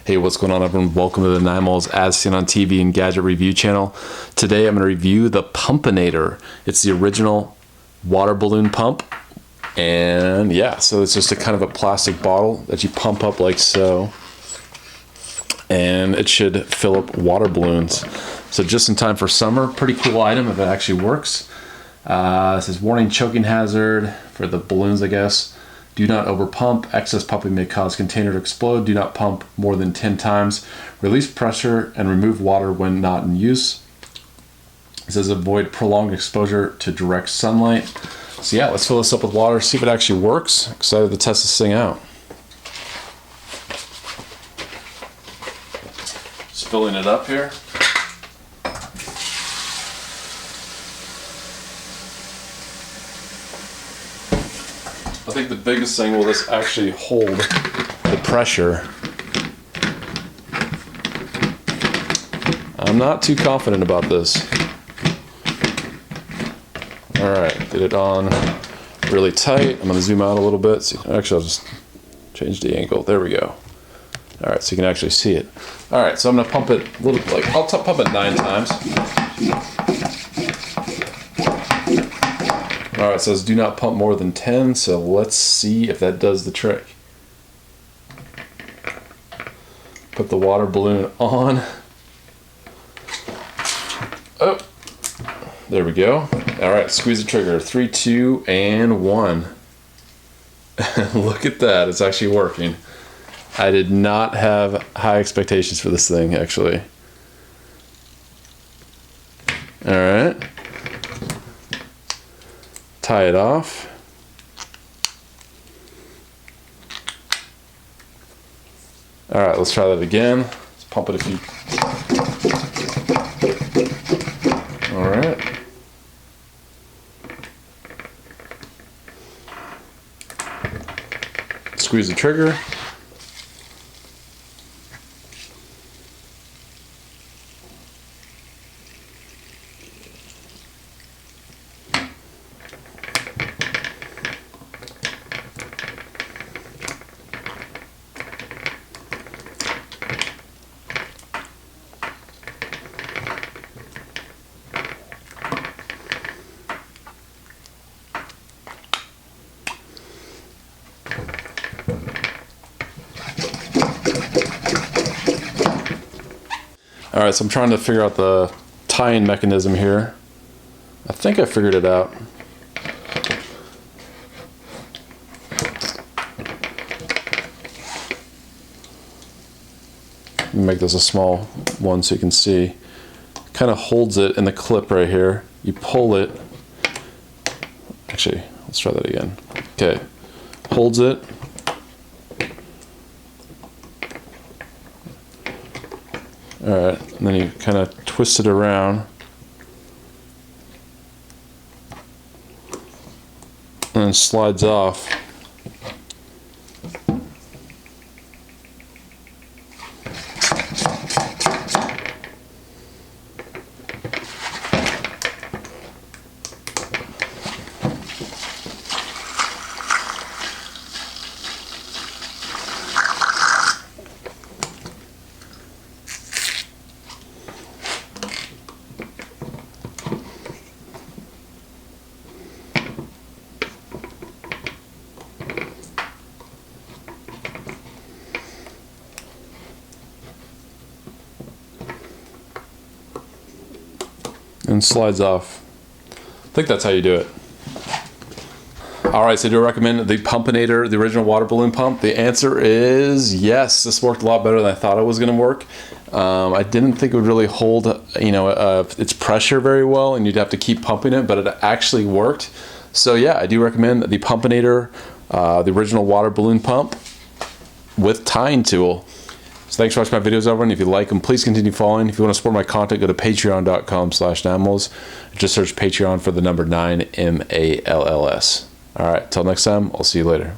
Hey, what's going on, everyone? Welcome to the 9 Malls as seen on TV and Gadget review channel. Today I'm going to review the Pumponator. It's the original water balloon pump. And yeah, so it's just a kind of a plastic bottle that you pump up like so. And it should fill up water balloons. So just in time for summer. Pretty cool item if it actually works. It says warning choking hazard for the balloons, I guess. Do not overpump. Excess pumping may cause container to explode. Do not pump more than 10 times. Release pressure and remove water when not in use. It says avoid prolonged exposure to direct sunlight. So yeah, let's fill this up with water, see if it actually works. Excited to test this thing out. Just filling it up here. I think the biggest thing, will this actually hold the pressure? I'm not too confident about this. All right, get it on really tight. I'm gonna zoom out a little bit. So actually, I'll just change the angle. There we go. All right, so you can actually see it. All right, so I'm gonna pump it a little, I'll pump it 9 times. All right, it says do not pump more than 10, so let's see if that does the trick. Put the water balloon on. Oh, there we go. All right, squeeze the trigger. 3, 2, and 1. Look at that, it's actually working. I did not have high expectations for this thing, actually. All right. Tie it off. All right, let's try that again. Let's pump it a few. All right. Squeeze the trigger. All right, so I'm trying to figure out the tying mechanism here. I think I figured it out. Make this a small one so you can see. Kind of holds it in the clip right here. You pull it. Actually, let's try that again. Okay, holds it. All right, and then you kind of twist it around. And then slides off. And slides off. I think that's how you do it. All right, so do I recommend the Pumponator, the original water balloon pump? The answer is yes. This worked a lot better than I thought it was going to work. I didn't think it would really hold, its pressure very well, and you'd have to keep pumping it, but it actually worked. So yeah, I do recommend the Pumponator, the original water balloon pump with tying tool. So thanks for watching my videos, everyone. If you like them, please continue following. If you want to support my content, go to patreon.com/9malls. Just search Patreon for the number 9, MALLS. All right, till next time, I'll see you later.